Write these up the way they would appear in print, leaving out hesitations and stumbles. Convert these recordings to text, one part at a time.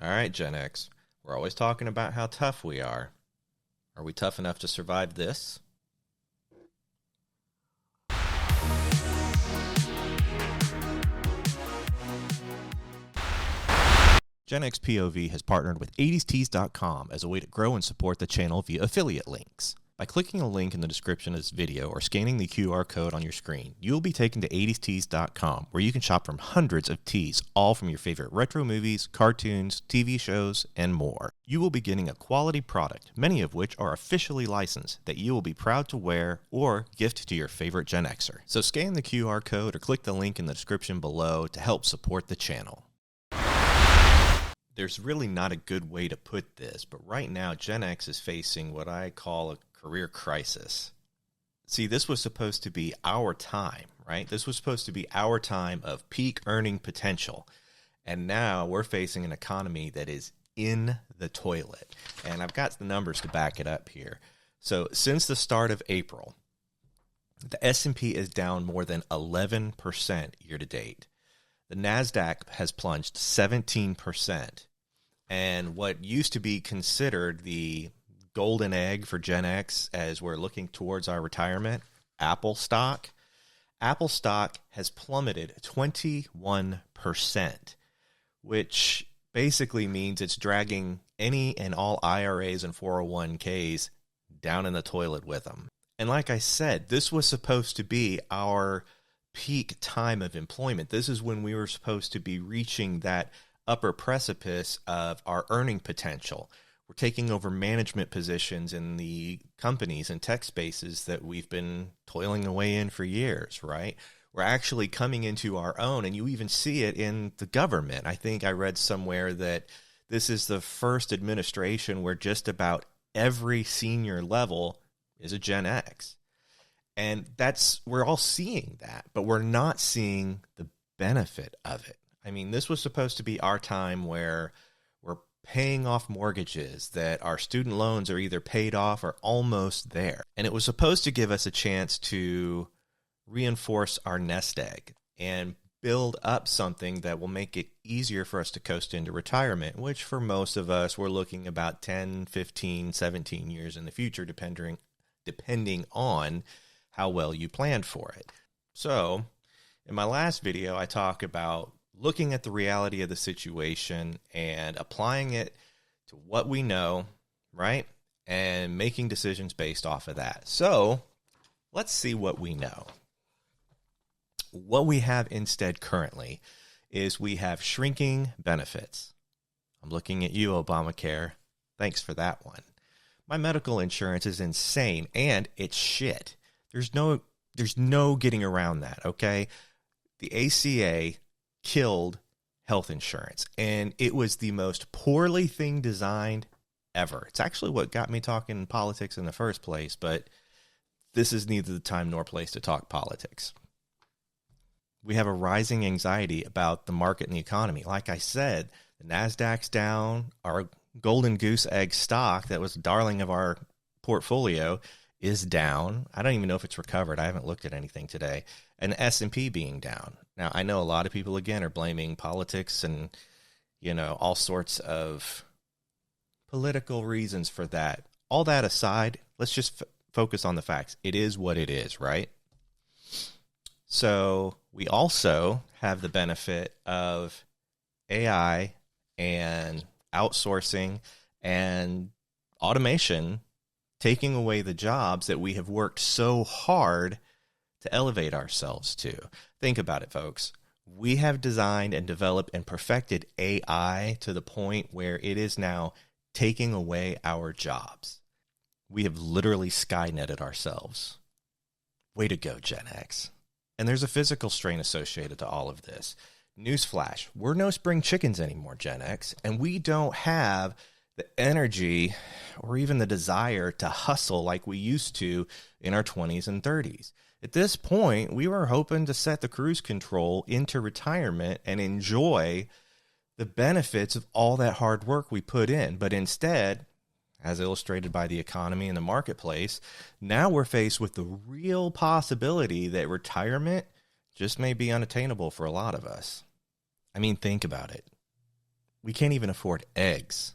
All right, Gen X, we're always talking about how tough we are. Are we tough enough to survive this? Gen X POV has partnered with 80stees.com as a way to grow and support the channel via affiliate links. By clicking a link in the description of this video or scanning the QR code on your screen, you will be taken to 80stees.com, where you can shop from hundreds of tees, all from your favorite retro movies, cartoons, TV shows, and more. You will be getting a quality product, many of which are officially licensed, that you will be proud to wear or gift to your favorite Gen Xer. So scan the QR code or click the link in the description below to help support the channel. There's really not a good way to put this, but right now Gen X is facing what I call a career crisis. See, this was supposed to be our time, right? This was supposed to be our time of peak earning potential. And now we're facing an economy that is in the toilet. And I've got the numbers to back it up here. So since the start of April, the S&P is down more than 11% year to date. The NASDAQ has plunged 17%. And what used to be considered the golden egg for Gen X as we're looking towards our retirement, Apple stock has plummeted 21%, which basically means it's dragging any and all IRAs and 401ks down in the toilet with them. And like I said, this was supposed to be our peak time of employment. This is when we were supposed to be reaching that upper precipice of our earning potential. We're taking over management positions in the companies and tech spaces that we've been toiling away in for years, right? We're actually coming into our own, and you even see it in the government. I think I read somewhere that this is the first administration where just about every senior level is a Gen X. And we're all seeing that, but we're not seeing the benefit of it. I mean, this was supposed to be our time where we're paying off mortgages, that our student loans are either paid off or almost there. And it was supposed to give us a chance to reinforce our nest egg and build up something that will make it easier for us to coast into retirement, which for most of us, we're looking about 10, 15, 17 years in the future, depending on how well you planned for it. So in my last video, I talk about looking at the reality of the situation and applying it to what we know, right? And making decisions based off of that. So let's see what we know. What we have instead currently is we have shrinking benefits. I'm looking at you, Obamacare. Thanks for that one. My medical insurance is insane and it's shit. There's no getting around that, okay? The ACA killed health insurance, and it was the most poorly thing designed ever. It's actually what got me talking politics in the first place, but this is neither the time nor place to talk politics. We have a rising anxiety about the market and the economy. Like I said, the NASDAQ's down. Our golden goose egg stock that was the darling of our portfolio is down. I don't even know if it's recovered. I haven't looked at anything today. And the S&P being down. Now, I know a lot of people, again, are blaming politics and, all sorts of political reasons for that. All that aside, let's just focus on the facts. It is what it is, right? So we also have the benefit of AI and outsourcing and automation taking away the jobs that we have worked so hard to elevate ourselves to. Think about it, folks. We have designed and developed and perfected AI to the point where it is now taking away our jobs. We have literally skynetted ourselves. Way to go, Gen X. And there's a physical strain associated to all of this. Newsflash, we're no spring chickens anymore, Gen X, and we don't have the energy or even the desire to hustle like we used to in our 20s and 30s. At this point, we were hoping to set the cruise control into retirement and enjoy the benefits of all that hard work we put in. But instead, as illustrated by the economy and the marketplace, now we're faced with the real possibility that retirement just may be unattainable for a lot of us. I mean, think about it. we can't even afford eggs.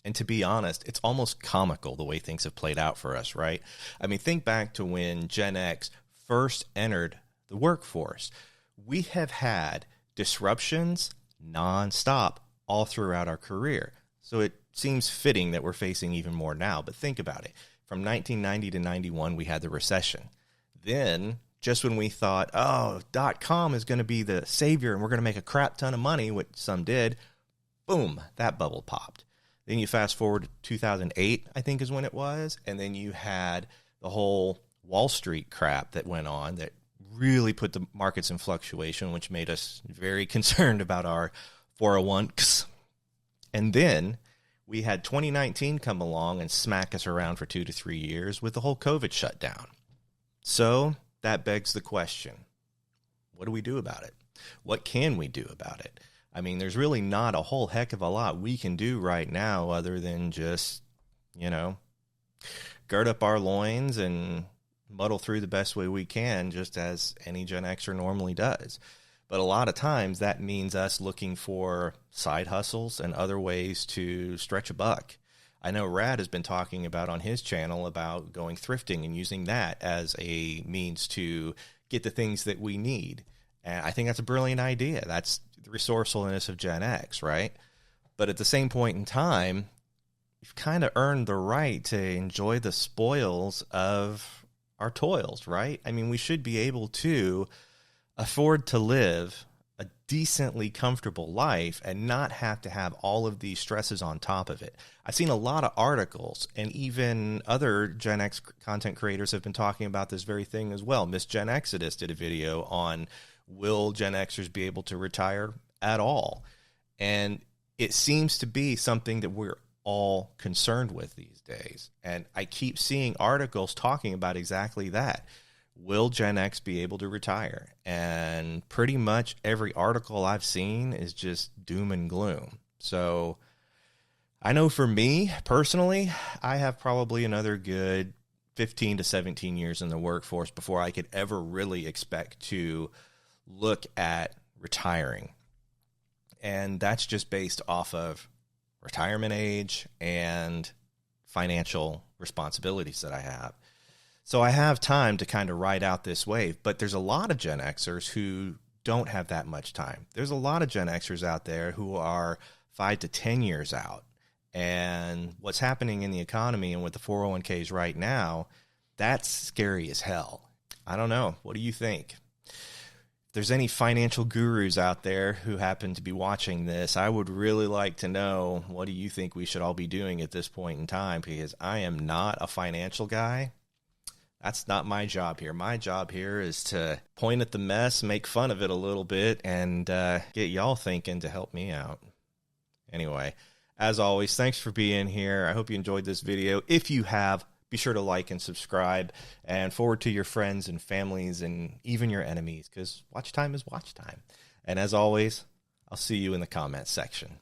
And to be honest, it's almost comical the way things have played out for us, right? I mean, think back to when Gen X first entered the workforce. We have had disruptions nonstop all throughout our career. So it seems fitting that we're facing even more now. But think about it. From 1990 to 91, we had the recession. Then, just when we thought, oh, .com is going to be the savior and we're going to make a crap ton of money, which some did, boom, that bubble popped. Then you fast forward to 2008, I think is when it was. And then you had the whole Wall Street crap that went on that really put the markets in fluctuation, which made us very concerned about our 401ks. And then we had 2019 come along and smack us around for 2 to 3 years with the whole COVID shutdown. So that begs the question, what do we do about it? What can we do about it? I mean, there's really not a whole heck of a lot we can do right now other than just, gird up our loins and muddle through the best way we can, just as any Gen Xer normally does. But a lot of times that means us looking for side hustles and other ways to stretch a buck. I know Rad has been talking about on his channel about going thrifting and using that as a means to get the things that we need. And I think that's a brilliant idea. That's the resourcefulness of Gen X, right? But at the same point in time, you've kind of earned the right to enjoy the spoils of our toils, right? I mean, we should be able to afford to live a decently comfortable life and not have to have all of these stresses on top of it. I've seen a lot of articles, and even other Gen X content creators have been talking about this very thing as well. Miss Gen Exodus did a video on, will Gen Xers be able to retire at all? And it seems to be something that we're all concerned with these days. And I keep seeing articles talking about exactly that. Will Gen X be able to retire? And pretty much every article I've seen is just doom and gloom. So I know for me personally, I have probably another good 15 to 17 years in the workforce before I could ever really expect to look at retiring. And that's just based off of retirement age and financial responsibilities that I have. So I have time to kind of ride out this wave, but there's a lot of Gen Xers who don't have that much time. There's a lot of Gen Xers out there who are 5 to 10 years out. And what's happening in the economy and with the 401ks right now, that's scary as hell. I don't know. What do you think? If there's any financial gurus out there who happen to be watching this, I would really like to know, what do you think we should all be doing at this point in time? Because I am not a financial guy. That's not my job here. My job here is to point at the mess, make fun of it a little bit, and get y'all thinking to help me out. Anyway, as always, thanks for being here. I hope you enjoyed this video. If you have, be sure to like and subscribe, and forward to your friends and families and even your enemies, because watch time is watch time. And as always, I'll see you in the comments section.